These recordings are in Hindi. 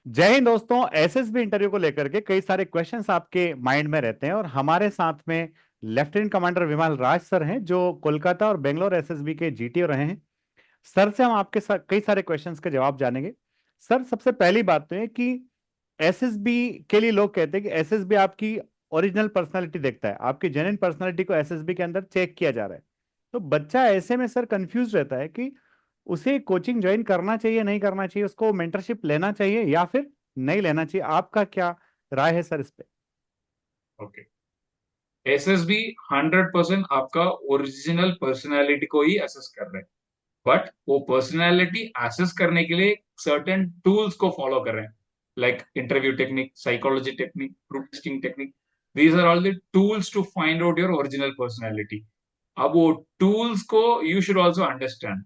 जय हिंद दोस्तों। एसएसबी इंटरव्यू को लेकर के कई सारे क्वेश्चंस आपके माइंड में रहते हैं और हमारे साथ में लेफ्टिनेंट कमांडर विमल राज सर हैं जो कोलकाता और बेंगलोर एसएसबी के जीटीओ रहे हैं। सर से हम आपके साथ कई सारे क्वेश्चंस के जवाब जानेंगे। सर, सबसे पहली बात तो है कि एसएसबी के लिए लोग कहते हैं कि एसएसबी आपकी ओरिजिनल पर्सनालिटी देखता है, आपकी जेन्युइन पर्सनालिटी को एसएसबी के अंदर चेक किया जा रहा है। तो बच्चा ऐसे में सर कंफ्यूज रहता है कि उसे कोचिंग ज्वाइन करना चाहिए नहीं करना चाहिए, उसको मेंटरशिप लेना चाहिए या फिर नहीं लेना चाहिए। आपका क्या राय है सर इस पे? ओके। एसएसबी 100% आपका ओरिजिनल पर्सनालिटी को ही असेस कर रहे हैं। बट वो पर्सनालिटी असेस करने के लिए सर्टेन टूल्स को फॉलो कर रहे हैं, like interview technique, psychology technique, group testing technique. These are all the tools to find out your original personality. अब वो टूल्स को यू शुड ऑल्सो अंडरस्टैंड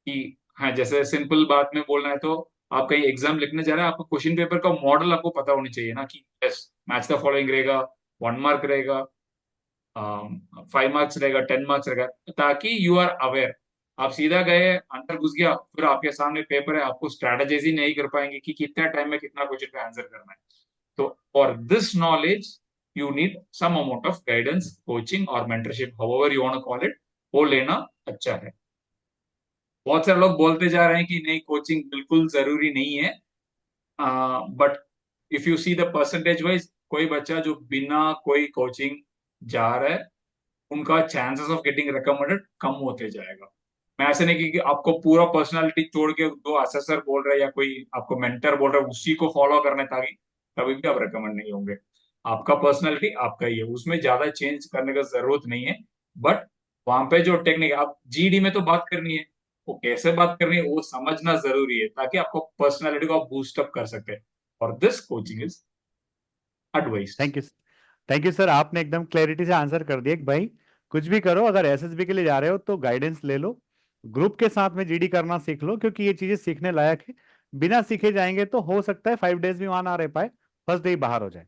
कि हाँ, जैसे सिंपल बात में बोलना है तो आप कहीं एग्जाम लिखने जा रहे हैं, आपको क्वेश्चन पेपर का मॉडल आपको पता होनी चाहिए ना कि यस, मैच द फॉलोइंग रहेगा, 1 मार्क रहेगा, 5 मार्क्स रहेगा, 10 मार्क्स रहेगा, ताकि यू आर अवेयर। आप सीधा गए अंदर घुस गया, फिर आपके सामने पेपर है, आपको स्ट्रेटेजाइज ही नहीं कर पाएंगे कि कितना टाइम में कितना क्वेश्चन का आंसर करना है। तो for this knowledge you need some amount of guidance, coaching और mentorship, however you want to call it. वो लेना अच्छा है। बहुत सारे लोग बोलते जा रहे हैं कि नहीं, कोचिंग बिल्कुल जरूरी नहीं है। But if you see the percentage wise, कोई बच्चा जो बिना कोई कोचिंग जा रहा है, उनका चांसेस ऑफ गेटिंग रिकमेंडेड कम होते जाएगा। मैं ऐसे नहीं कि आपको पूरा पर्सनालिटी छोड़ के दो असेसर बोल रहे हैं या कोई आपको मेंटर बोल रहा है उसी को फॉलो करने, ताकि कभी भी आप रिकमेंड नहीं होंगे। आपका पर्सनालिटी आपका ही है, उसमें ज्यादा चेंज करने का जरूरत नहीं है। बट वहां पे जो टेक्निक आप जीडी में तो बात करनी है, वो कैसे बात करनी है वो समझना जरूरी है, ताकि आपको पर्सनालिटी को आप बूस्टअप कर सकते हैं। और this coaching is advised. Thank you. Thank you sir, आपने एकदम क्लैरिटी से आंसर कर दिया कि भाई कुछ भी करो, अगर एसएसबी के लिए जा रहे हो तो गाइडेंस ले लो, ग्रुप के साथ में जीडी करना सीख लो, क्योंकि ये चीजें सीखने लायक है। बिना सीखे जाएंगे तो हो सकता है 5 डेज भी वहां ना रह पाए, फर्स्ट डे ही बाहर हो जाए।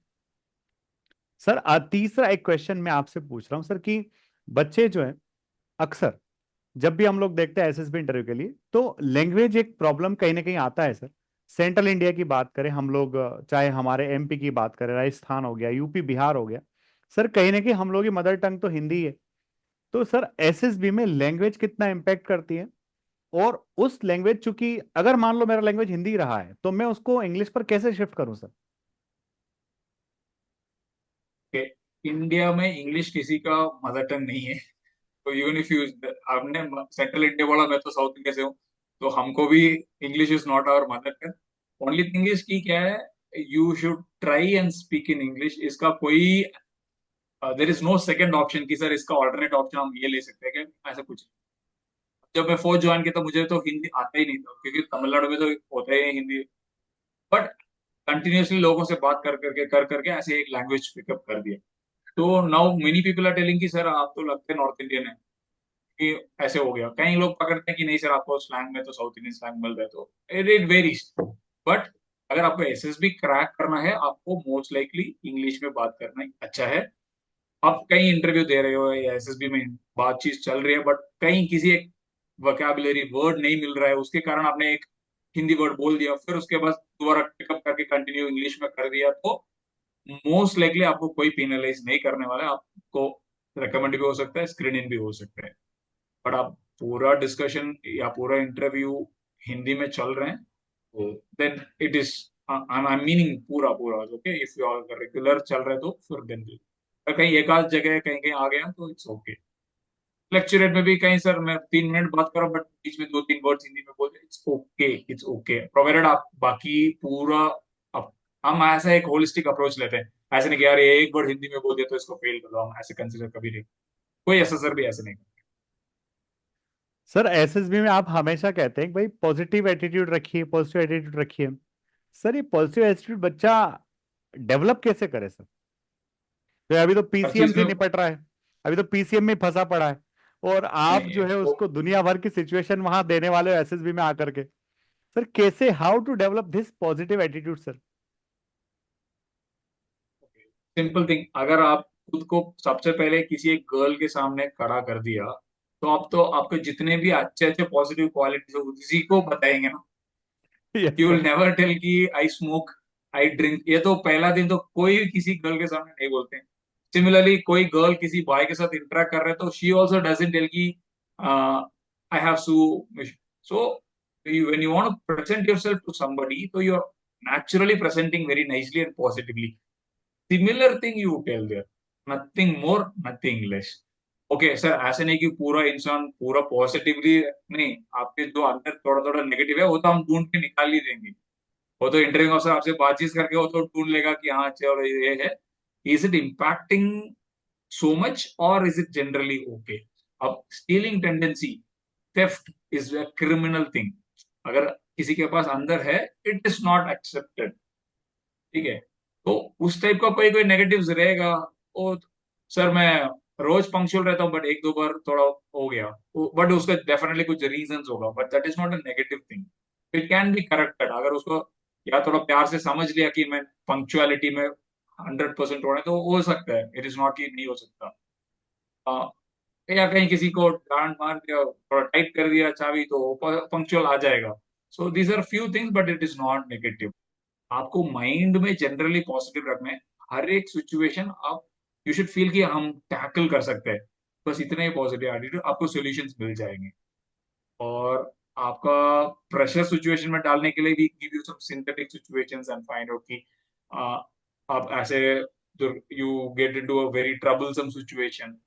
सर, तीसरा एक क्वेश्चन मैं आपसे पूछ रहा हूँ सर कि बच्चे जो है अक्सर जब भी हम लोग देखते हैं एसएसबी इंटरव्यू के लिए तो लैंग्वेज एक प्रॉब्लम कहीं ना कहीं आता है सर। सेंट्रल इंडिया की बात करें हम लोग, चाहे हमारे एमपी की बात करें, राजस्थान हो गया, यूपी बिहार हो गया, सर कहीं ना कहीं हम लोग की मदर टंग तो हिंदी है। तो सर एसएसबी में लैंग्वेज कितना इम्पैक्ट करती है? और उस लैंग्वेज, चूंकि अगर मान लो मेरा लैंग्वेज हिंदी रहा है तो मैं उसको इंग्लिश पर कैसे शिफ्ट करूं सर? इंडिया में इंग्लिश किसी का मदर टंग नहीं है। तो इवन इफ यू, आपने सेंट्रल इंडिया बोला, मैं तो साउथ इंडिया से हूँ, तो हमको भी English is not our mother tongue. Only thing is की क्या है, you should try and speak in English. इसका कोई there is no second option कि सर इसका ऑल्टरनेट ऑप्शन हम ये ले सकते हैं क्या, ऐसा कुछ। जब मैं फौज ज्वाइन किया तो मुझे तो हिंदी आता ही नहीं था, क्योंकि तमिलनाडु में तो होता ही है हिंदी। बट कंटिन्यूअसली लोगों से बात कर करके ऐसे एक लैंग्वेज पिकअप कर दिया। तो now many people are telling कि सर आप तो लगते हैं नॉर्थ इंडियन है, कि ऐसे हो गया। कई लोग पकड़ते हैं कि नहीं सर, आपको स्लैंग में तो साउथ इंडियन स्लैंग मिल रहा है, तो इट वेरीज। बट अगर आपको एसएसबी क्रैक करना है, आपको मोस्ट लाइकली इंग्लिश में बात करना ही अच्छा है। आप कहीं इंटरव्यू दे रहे हो या एसएसबी में बातचीत चल रही है, बट कहीं किसी एक वोकैबुलरी वर्ड नहीं मिल रहा है, उसके कारण आपने एक हिंदी वर्ड बोल दिया, फिर उसके बाद दोबारा पिकअप करके कंटिन्यू इंग्लिश में कर दिया, तो मोस्ट लाइकली आपको कोई पेनलाइज नहीं करने वाला है। आपको रिकमेंड भी हो सकता है, स्क्रीन इन भी हो सकता है। बट आप पूरा डिस्कशन या पूरा इंटरव्यू हिंदी में चल रहे हैं, तो then it is, I am meaning पूरा पूरा okay. If you are regular चल रहे तो फिर देन कहीं एक आध जगह कहीं कहीं आ गया तो इट्स ओके। लेक्चरेट में भी कहीं सर मैं 3 मिनट बात कर रहा हूँ, बट बीच में दो तीन वर्ड्स हिंदी में बोल, it's okay, it's okay, provided आप बाकी पूरा हम ऐसा एक होलिस्टिक अप्रोच लेते हैं। ऐसे नहीं कि यार ये एक वर्ड हिंदी में बोल दिया तो इसको फेल कर दो, हम ऐसे कंसिडर कभी नहीं। कोई ऐसा सर भी ऐसे नहीं। सर एसएसबी में आप हमेशा कहते हैं कि भाई पॉजिटिव एटीट्यूड रखिए, पॉजिटिव एटीट्यूड रखिए। सर ये पॉजिटिव एटीट्यूड बच्चा डेवलप कैसे करे सर? तो अभी तो हर पीसीएम चीज से में निपट रहा है, अभी तो पीसीएम में फंसा पड़ा है, और आप नहीं जो है है वो। उसको दुनिया भर की सिचुएशन वहां देने वाले हो एसएसबी में आकर के। सर कैसे, how to develop this positive attitude sir? Simple thing, अगर आप खुद को सबसे पहले किसी एक गर्ल के सामने खड़ा कर दिया, तो आप तो आपके जितने भी अच्छे अच्छे पॉजिटिव क्वालिटीज है उसी को बताएंगे ना। Yes you will sir. Never tell कि आई स्मोक, आई ड्रिंक। ये तो पहला दिन तो कोई भी किसी गर्ल के सामने नहीं बोलते हैं। सिमिलरली कोई गर्ल किसी बॉय के साथ इंटरेक्ट कर रहे हैं तो शी ऑल्सो डजंट टेल कि I have sue. So when you want to present yourself to somebody, so you're naturally presenting very nicely and positively. Similar thing you tell there, nothing more, nothing less. Okay sir, ऐसे नहीं कि पूरा इंसान पूरा पॉजिटिवली, नहीं, आपके जो अंदर थोड़ा थोड़ा नेगेटिव है वो तो हम ढूंढ के निकाल ही देंगे। वो तो इंटरव्यू अफसर आपसे बातचीत करके वो तो ढूंढ लेगा कि हाँ चलो ये है। Is it impacting so much or is it generally okay? अब stealing tendency, theft is a criminal thing, अगर किसी के पास अंदर है, it is not accepted। ठीक है, तो उस टाइप का कोई कोई नेगेटिव्स रहेगा। वो सर मैं रोज पंक्चुअल रहता हूँ बट एक दो बार थोड़ा हो गया, बट उसका डेफिनेटली कुछ रीजंस होगा, but that is not a negative thing. It can be corrected अगर उसको या थोड़ा प्यार से समझ लिया कि मैं पंक्चुअलिटी में 100% होना है, तो हो सकता है। इट इज नॉट कि नहीं हो सकता। अ, या कहीं किसी को डांट मार दिया, थोड़ा टाइट कर दिया चाबी, तो पंक्चुअल आ जाएगा। So these are few things but it is not negative. आपको माइंड में जनरली पॉजिटिव रखना है। हर एक सिचुएशन आप यू शुड फील कि हम टैकल कर सकते हैं। बस इतने ही पॉजिटिव एटीट्यूड, आपको सॉल्यूशंस मिल जाएंगे। और आपका प्रेशर सिचुएशन में डालने के लिए भी give you some synthetic situations and find out कि आप ऐसे you get into a very troublesome situation,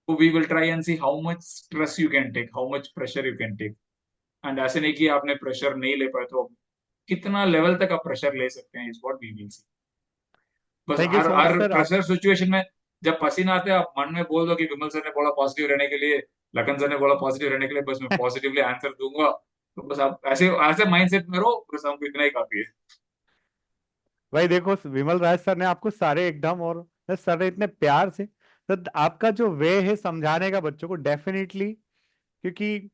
तो we will try and see how much stress you can take, how much pressure you can take. And ऐसे नहीं कि आपने प्रेशर नहीं ले पाए, तो कितना लेवल तक आप प्रेशर ले सकते हैं is what we will see. बस थैंक यू हर सो मच हर सर आप। प्रेशर सिचुएशन में जब पसीना आता है, आप मन में बोल दो कि विमल सर ने बोला पॉजिटिव रहने के लिए, लखन सर ने बोला पॉजिटिव रहने के लिए, बस मैं पॉजिटिवली आंसर दूंगा। तो बस आप ऐसे ऐसे माइंडसेट में रहो, बस हमको इतना ही काफी है। भाई देखो विमल राज सर ने आपको सारे एकदम, और सर ने इतने प्यार से, तो आपका जो वे है समझाने का बच्चों को डेफिनेटली, क्योंकि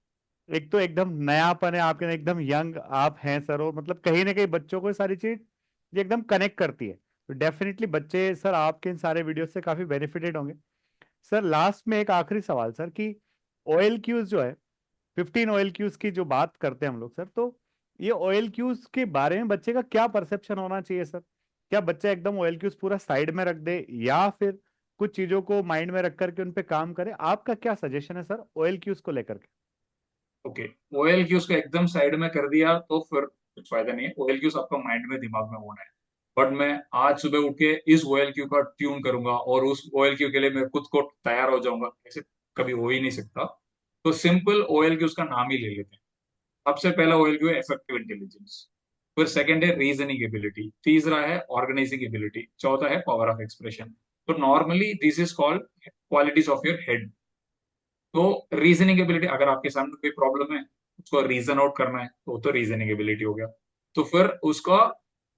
एक तो एकदम नयापन है आपके, एकदम यंग आप हैं सर, और मतलब कहीं ना कहीं बच्चों को ये सारी चीज ये एकदम कनेक्ट करती है। तो डेफिनेटली बच्चे सर आपके इन सारे वीडियो से काफी बेनिफिटेड होंगे। सर लास्ट में एक आखिरी सवाल सर कि ऑयल क्यूज जो है, 15 ऑयल क्यूज की जो बात करते हैं हम लोग सर, तो ये ऑयल क्यूज के बारे में बच्चे का क्या परसेप्शन होना चाहिए सर? क्या बच्चा एकदम ऑयल क्यूज पूरा साइड में रख दे, या फिर कुछ चीजों को माइंड में रख करके उन पे काम करे? आपका क्या सजेशन है सर ऑयल क्यूज को लेकर के? ओके, ओएल की उसको एकदम साइड में कर दिया तो फिर कुछ फायदा नहीं है। ओएल क्यूज आपका माइंड में दिमाग में होना है। बट मैं आज सुबह उठ के इस ओएल क्यू का ट्यून करूंगा और उस ओएल क्यू के लिए मैं खुद को तैयार हो जाऊंगा, ऐसे कभी हो ही नहीं सकता। तो सिंपल ओएल क्यूज का नाम ही ले लेते हैं। सबसे पहला ओएल क्यू है इफेक्टिव इंटेलिजेंस, फिर सेकंड है रीजनिंग एबिलिटी, तीसरा है ऑर्गेनाइजिंग एबिलिटी, चौथा है पावर ऑफ एक्सप्रेशन। तो normally this is called qualities of your head. तो रीजनिंग एबिलिटी, अगर आपके सामने कोई प्रॉब्लम है, उसको रीजन आउट करना है, तो रीजनिंग एबिलिटी हो गया। तो फिर उसका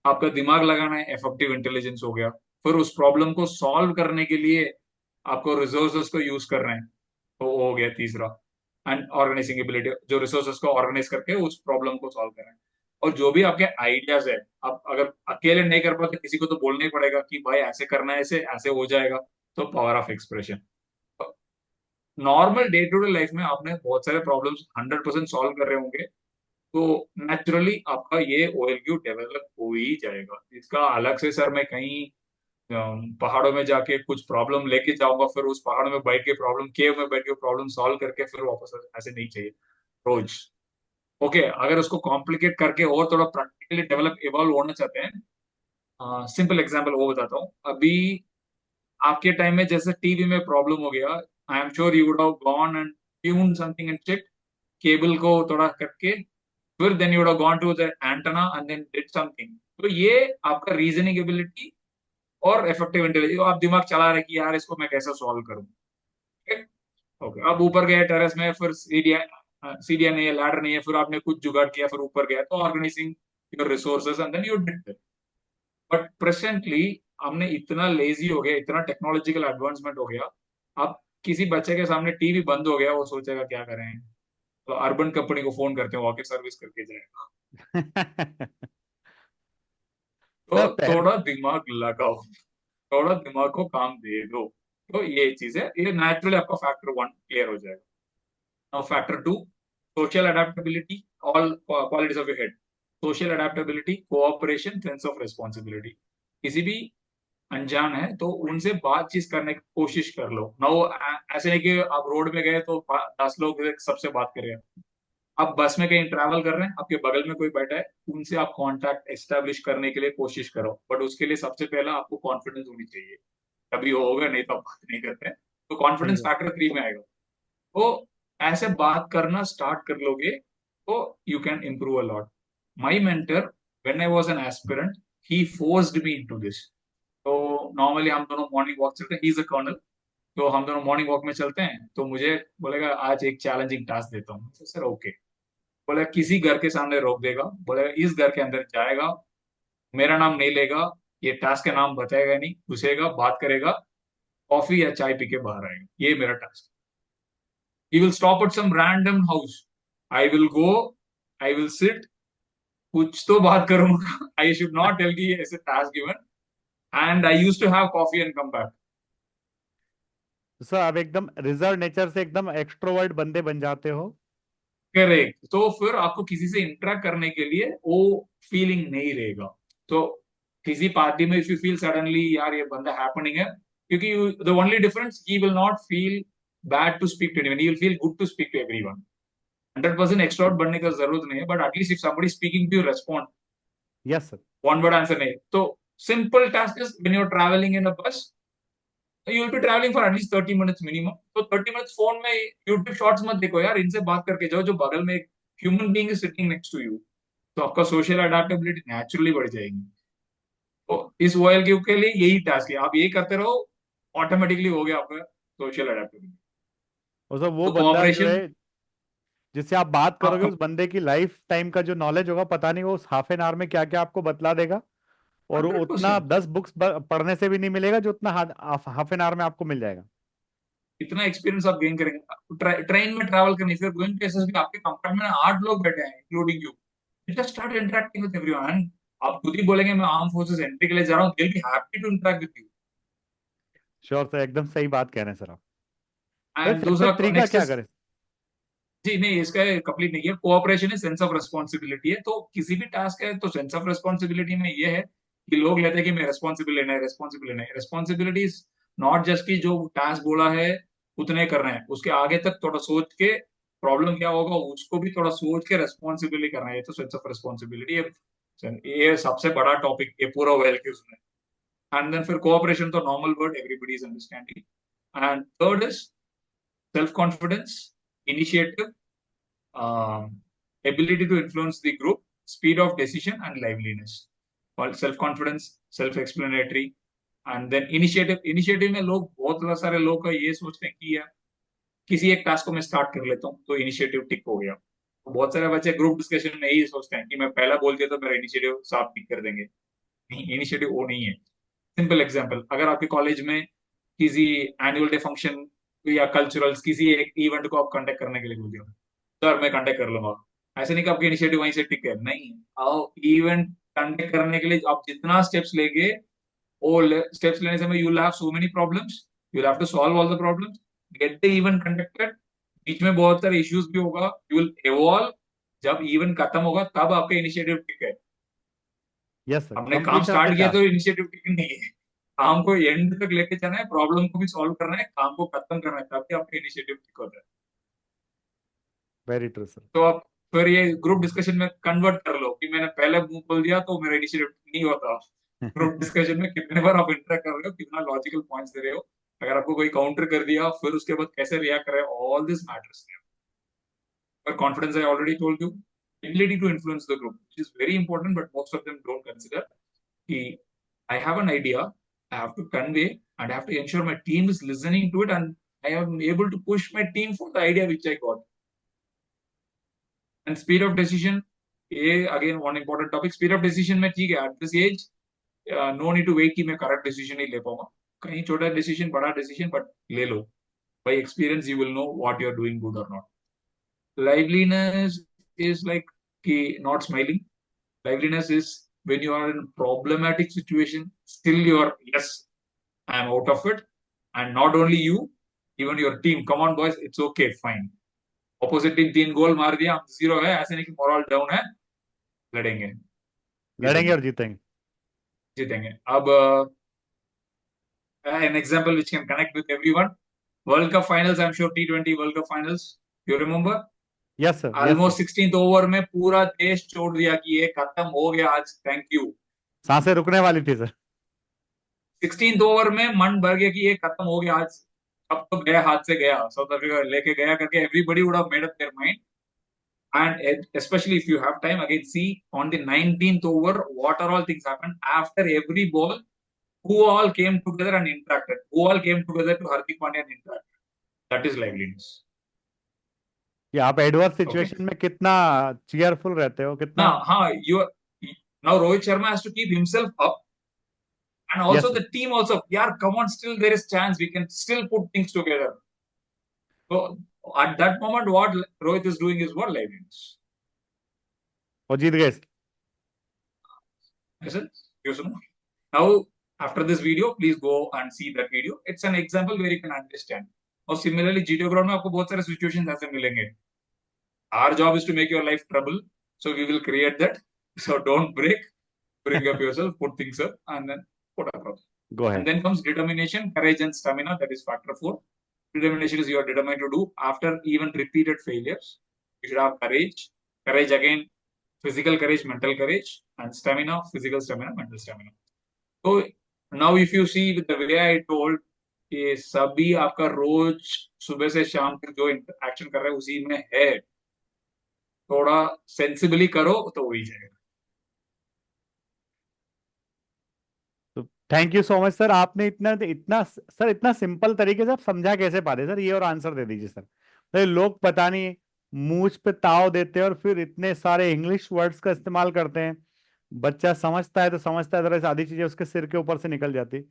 आपका दिमाग लगाना है, इफेक्टिव इंटेलिजेंस हो गया। फिर उस प्रॉब्लम को सॉल्व करने के लिए आपको रिसोर्सेस को यूज कर रहे हैं, तो वो हो गया तीसरा। एंड ऑर्गेनाइजिंग एबिलिटी, जो रिसोर्सेस को ऑर्गेनाइज करके उस प्रॉब्लम को सॉल्व कर रहे हैं। और जो भी आपके आइडियाज है, आप अगर अकेले नहीं कर पाते, किसी को तो बोलना ही पड़ेगा कि भाई ऐसे करना है, ऐसे ऐसे हो जाएगा। तो power of expression. Normal day to day life में आपने बहुत सारे प्रॉब्लम्स 100% सॉल्व कर रहे होंगे, तो नेचुरली आपका ये ओएलक्यू डेवलप हो ही जाएगा। इसका अलग से सर मैं कहीं पहाड़ों में जाके कुछ प्रॉब्लम लेके जाऊंगा, फिर उस पहाड़ में बैठ के प्रॉब्लम, केव में बैठ के प्रॉब्लम सॉल्व करके फिर वापस ऐसे नहीं चाहिए रोज। ओके, अगर उसको कॉम्प्लिकेट करके और थोड़ा प्रैक्टिकली डेवलप इवॉल्व होना चाहते हैं, सिंपल एग्जांपल वो बताता हूँ। अभी आपके टाइम में जैसे टीवी में प्रॉब्लम हो गया, I am sure you would have gone and tune something and check cable को थोड़ा करके, फिर then you would have gone to the antenna and then did something. तो ये आपका रीजनिंग एबिलिटी और इफेक्टिव इंटेलिजेंस, आप दिमाग चला रहे कि यार इसको मैं कैसे सॉल्व करूं। ओके, अब ऊपर गए टेरेस में, फिर सीढ़ियां नहीं है, लैडर नहीं है, फिर आपने कुछ जुगाड़ किया, फिर ऊपर गया, तो organising your resources and then you did. But presently हमने इतना लेजी हो गया, इतना टेक्नोलॉजिकल एडवांसमेंट हो गया। अब किसी बच्चे के सामने टीवी बंद हो गया, वो सोचेगा क्या करें, तो अर्बन कंपनी को फोन करते हैं, वो आके सर्विस करके जाएगा। तो सर पहले। थोड़ा दिमाग लगाओ, थोड़ा दिमाग को काम दे दो। तो ये चीज है, ये नेचुरली आपका फैक्टर वन क्लियर हो जाएगा। Now factor two, social adaptability, all qualities of your head. Social adaptability, cooperation, sense of responsibility. किसी भी अनजान है तो उनसे बातचीत करने की कोशिश कर लो ना। वो ऐसे नहीं कि आप रोड में गए तो 10 लोग सबसे बात करें। आप बस में कहीं ट्रैवल कर रहे हैं, आपके बगल में कोई बैठा है, उनसे आप कांटेक्ट एस्टेब्लिश करने के लिए कोशिश करो, बट उसके लिए सबसे पहला आपको कॉन्फिडेंस होनी चाहिए। तभी वो होगा, नहीं तो आप बात नहीं करते हैं। तो सही कॉन्फिडेंस बात। फैक्टर 3 में आएगा। तो ऐसे बात करना स्टार्ट कर लोगे तो you can improve a lot. My mentor, when I was an aspirant, he forced me into this. तो नॉर्मली हम दोनों मॉर्निंग वॉक चलते हैं, ही इज अ कर्नल। तो हम दोनों मॉर्निंग वॉक में चलते हैं, तो मुझे बोलेगा आज एक चैलेंजिंग टास्क देता हूँ। तो सर ओके। बोले किसी घर के सामने रोक देगा, बोले इस घर के अंदर जाएगा, मेरा नाम नहीं लेगा, ये टास्क का नाम बताएगा नहीं, घुसेगा, बात करेगा, कॉफी या चाय पी के बाहर आएगा, ये मेरा task. He will stop at some random house, I will go, I will sit, कुछ तो बात करूंगा। आई शुड नॉट टेल की ऐसे task given, and I use to have coffee and come back. तो सर आप एकदम रिजर्व नेचर से एकदम एक्सट्रोवर्ट बंदे बन जाते हो। करेक्ट। तो फिर आपको किसी से इंटरेक्ट करने के लिए वो फीलिंग नहीं रहेगा। तो किसी पार्टी में इफ यू फील सडनली यार ये बंदा हैपनिंग है, क्योंकि the only difference, he will not feel bad to speak to anyone, he will feel good to speak to everyone. 100% extrovert बनने का जरूरत नहीं है, but at least if somebody speaking to you, respond. Yes sir. One word answer नहीं। तो simple task is when you are travelling in a bus, you will be travelling for at least 30 minutes minimum. तो 30 मिनट्स फोन में यूट्यूब शॉर्ट्स मत देखो यार, इनसे बात करके जाओ, जो बगल में एक human being is sitting next to you. तो आपका सोशल अडेप्टेबिलिटी नेचुरली बढ़ जाएगी। तो इस वॉयल क्यूब के लिए यही टास्क है, आप यही करते रहो, ऑटोमेटिकली हो गया आपका सोशल अडेप्टेबिलिटी। और सर वो तो बंदा जो कोऑपरेशन। है जिससे आप बात करोगे, हाँ, उस बंदे की लाइफ टाइम का जो नॉलेज होगा, पता नहीं वो उस हाफ एन आवर में क्या क्या आपको बतला देगा। और वो हंड्रेड उतना परसेंट 10 बुक्स पढ़ने से भी नहीं मिलेगा जो उतना हाफ एन आवर में आपको मिल जाएगा। इतना एक्सपीरियंस आप गेन करेंगे। ट्रेन में ट्रैवल करने फिर गोइंग प्लेसेस भी, आपके कंपार्टमेंट में 8 लोग बैठे हैं including you, just start interacting with everyone. आप खुद ही बोलेंगे मैं आर्म फोर्सेस एंट्री के लिए जा रहा हूँ, they will be happy to interact with you. Sure sir, एकदम सही बात कह रहे हैं सर आप। तो एंड इससे अच्छा दूसरा तरीका नेक्स्ट क्या इज, करें? जी नहीं इसका कंप्लीट नहीं है। कोऑपरेशन है, सेंस ऑफ रिस्पॉन्सिबिलिटी है। तो किसी भी टास्क है तो सेंस ऑफ रिस्पॉन्सिबिलिटी में ये है कि लोग लेते हैं कि मैं रेस्पॉन्सिबल लेना है, रेस्पॉन्सिबल लेना है। रिस्पॉन्सिबिलिटी इज नॉट जस्ट कि जो टास्क बोला है उतने करना है, उसके आगे तक थोड़ा सोच के प्रॉब्लम क्या होगा उसको भी थोड़ा सोच के रेस्पॉन्सिबिलिटी करना है। ये तो सेंस ऑफ रिस्पॉन्सिबिलिटी है, ये सबसे बड़ा टॉपिक ये पूरा वेल के उसमें। एंड देन फिर कोऑपरेशन तो normal word, everybody is understanding. And third is self confidence, initiative, ability to influence the group, speed of decision, and liveliness. All self-confidence, self-explanatory, and then initiative. Initiative में लोग बहुत सारे लोग का ये सोचते हैं कि यार किसी एक टास्क को मैं स्टार्ट कर लेता हूँ तो इनिशिएटिव टिक हो गया। तो बहुत सारे बच्चे ग्रुप डिस्कशन में यही सोचते हैं कि मैं पहला बोल दिया तो मेरा इनिशिएटिव साफ टिक कर देंगे। नहीं, इनिशिएटिव वो नहीं है। सिंपल एग्जांपल, अगर आपके कॉलेज में किसी एनुअल डे फंक्शन या कल्चरल्स किसी एक इवेंट को आप कंडक्ट करने के लिए बोल दिया, सर मैं कंडक्ट कर लूंगा, ऐसे नहीं कि आपकी इनिशिएटिव वहीं से टिक है, नहीं। आओ इवेंट कंडक्ट करने के लिए आप जितना स्टेप्स लेंगे, वो स्टेप्स लेने से you will have so many problems, you will have to solve all the problems, get the event conducted. बीच में बहुत सारे इश्यूज भी होगा, यू विल एवॉल्व। जब इवेंट खत्म होगा तब आपका इनिशिएटिव टिक है। यस सर, हमने काम कंप्लीशन ऑफ स्टार्ट द किया तो टास्क। इनिशिएटिव टेकिंग नहीं है। काम को एंड तक लेके जाना है, प्रॉब्लम को भी सॉल्व करना है, काम को खत्म करना है, तभी आपका इनिशिएटिव ठीक होता है। Very true sir. तो आप फिर ये ग्रुप डिस्कशन में कन्वर्ट कर लो कि मैंने पहले मुंह खोल दिया तो मेरा इनिशिएटिव नहीं होता। ग्रुप डिस्कशन में कितने बार आप इंटरेक्ट कर रहे हो, कितना लॉजिकल पॉइंट्स दे रहे हो, अगर आपको कोई काउंटर कर दिया फिर उसके बाद कैसे रिएक्ट कर रहे हो, all this matters. But confidence, I already told you. Ability to influence the group, which is very important, but most of them don't consider. Ki, I have an idea, I have to convey, and I have to ensure my team is listening to it, and I am able to push my team for the idea which I got. And speed of decision, again one important topic. Speed of decision में ठीक है, at this age, no need to wait कि मैं correct decision ही ले पाऊंगा। कहीं छोटा decision, बड़ा decision, but ले लो। By experience, you will know what you are doing good or not. Liveliness is like not smiling. Liveliness is when you are in a problematic situation, still you are, yes, I am out of it. And not only you, even your team. Come on, boys, it's okay, fine. Opposite team 3 गोल मार दिया, 0 है, ऐसे नहीं कि मोरल डाउन है। लड़ेंगे, लड़ेंगे जीतेंगे, और जीतेंगे। जीतेंगे। अब an example which can connect with everyone. World Cup finals, I'm sure T20 World Cup finals. You remember? Yes sir, yes sir. Almost 16th over में पूरा देश छोड़ दिया कि ये खत्म हो गया आज, थैंक यू। सांसें रुकने वाली थी सर। 16th ओवर में मन भर गया कि ये खत्म हो गया आज, अब तो गया, हाथ से गया, साउथ अफ्रीका लेके गया करके everybody would have made up their mind. And especially if you have time, again, see on the 19th over, what are all things happened after every ball, who all came together and interacted, who all came together to Hardik Pandya and interact. That is liveliness. कि आप एडवर्स Okay. सिचुएशन में कितना चीयरफुल रहते हो, कितना। Now Rohit Sharma has to keep himself up, and yes also sir. the team also. Yeah, come on, still there is chance. We can still put things together. So at that moment, what Rohit is doing is what liveliness. और जीत गए sir. Listen, now after this video, please go and see that video. It's an example where you can understand. और similarly, GTO ground में आपको बहुत सारे situations ऐसे मिलेंगे. Our job is to make your life trouble, so we will create that. So don't break, bring up yourself, put things up, and then put across. Go And ahead. then comes determination, courage, and stamina. That is factor 4. Determination is you are determined to do after even repeated failures. You should have courage. Courage again, physical courage, mental courage, and stamina, physical stamina, mental stamina. So now if you see with the way I told, ये सभी आपका रोज सुबह से शाम तक जो एक्शन कर रहे हैं उसी में है, थोड़ा सेंसिबली करो तो हो ही जाएगा। तो thank you so much sir, आपने इतना इतना सर इतना सिंपल तरीके से आप समझा कैसे पाते सर, ये और आंसर दे दीजिए सर। तो लोग पता नहीं मूंछ पे ताव देते हैं और फिर इतने सारे इंग्लिश वर्ड्स का इस्तेमाल करते हैं। बच्चा समझता है तो समझता है, जरा आधी चीजें उसके सिर के ऊपर से निकल जाती।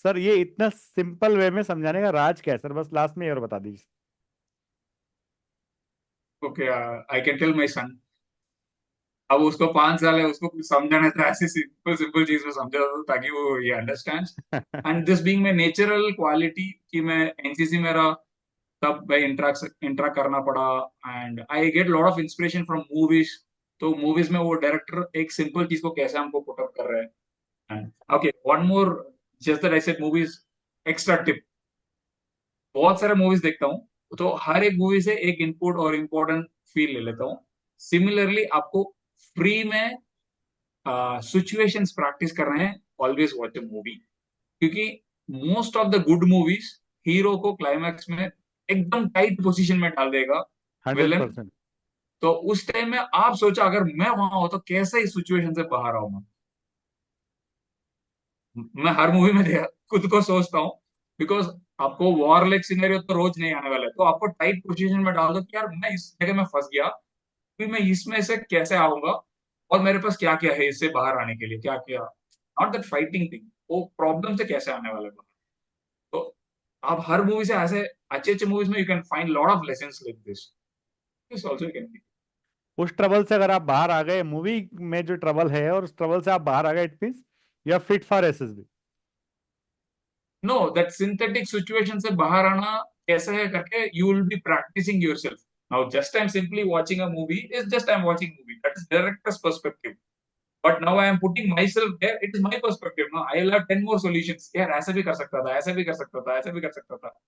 सर ये इतना सिंपल वे में समझाने का राज क्या है सर, बस लास्ट में ये और बता दीजिए। Okay, I can tell my son. अब उसको 5 साल है, उसको कुछ समझाना था, ऐसी सिंपल सिंपल चीज में समझा दो ताकि वो ये understand. And this being my natural quality कि मैं एनसीसी में रहा, तब भाई इंटरेक्ट करना पड़ा, and I get lot of inspiration from movies. तो मूवीज में वो डायरेक्टर एक सिंपल चीज को कैसे हमको पुट अप कर रहे हैं। Okay, one more, just that I said movies, extra tip. बहुत सारे मूवीज देखता हूँ तो हर एक मूवी से एक इनपुट और इम्पोर्टेंट फील ले लेता हूँ। सिमिलरली आपको फ्री में सिचुएशंस प्रैक्टिस कर रहे हैं, ऑलवेज वॉच अ मूवी, क्योंकि most of the good movies hero को क्लाइमैक्स में एकदम टाइट पोजीशन में डाल देगा हंड्रेड विलन। परसेंट तो उस टाइम में आप सोचा अगर मैं वहां हो तो कैसे इस सिचुएशन से बाहर आऊंगा। मैं हर मूवी में खुद को सोचता हूँ, बिकॉज आपको वॉर लाइक सिनेरियो तो रोज नहीं आने वाला है, तो आपको टाइट पोजीशन में डाल दो कि यार मैं इस जगह में फंस गया, फिर मैं इसमें से कैसे आऊंगा, और मेरे पास क्या क्या है इससे बाहर आने के लिए, क्या क्या, नॉट दैट फाइटिंग थिंग, वो प्रॉब्लम से कैसे आने वाला है बाहर। तो आप हर मूवी से ऐसे अच्छे अच्छे मूवीज में you can find lot of lessons like this also can be. उस ट्रबल से अगर आप बाहर आ गए, मूवी में जो ट्रबल है और उस ट्रबल से आप बाहर आ गए, it means you are fit for SSB. No, that synthetic situation से बाहर आना कैसे है करके you will be practicing yourself. Now just I am simply watching a movie is just I am watching movie, that is director's perspective, but now I am putting my self there, it is my perspective. Now I will have 10 more solutions, यार ऐसे भी कर सकता था, ऐसे भी कर सकता था, ऐसे भी कर सकता था।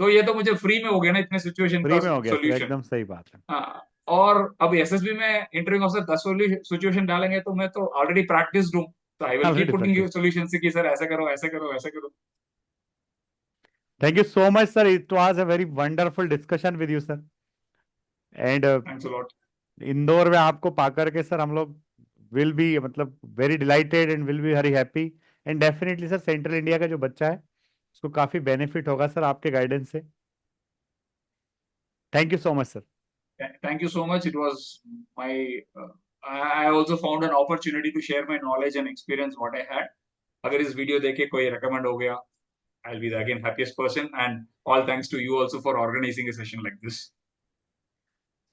तो ये तो मुझे फ्री में हो गया ना इतने सिचुएशन फ्री का में हो गया सर, सॉल्यूशन। एकदम सही बात है। हाँ, और अब एसएसबी में इंटरव्यू ऑफिसर 10 सिचुएशन डालेंगे तो मैं तो ऑलरेडी प्रैक्टिस्ड हूँ, तो I will keep already putting you practice. Solution से कि सर ऐसे करो, ऐसे करो, ऐसे करो। Thank you so much sir, it was a very wonderful discussion with you sir. And thanks a lot. Indore में आपको पा करके सर हम लोग विल बी मतलब very delighted and will be very happy. And definitely sir central India का जो बच्चा है उसको काफी बेनिफिट होगा सर आपके गाइडेंस से। Thank you so much sir. Thank you so much. It was my. I also found an opportunity to share my knowledge and experience what I had. अगर इस वीडियो देखे कोई recommend हो गया, I'll be the again happiest person. And all thanks to you also for organizing a session like this.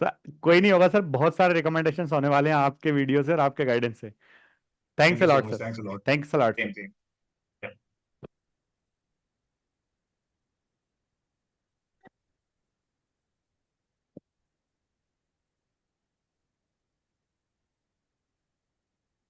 Sir कोई नहीं होगा सर, बहुत सारे रिकमेंडेशंस होने वाले हैं आपके वीडियो से और आपके गाइडेंस से। Thank thanks a you so lot much. Sir. Thanks a lot. Thanks a lot Same, sir. same.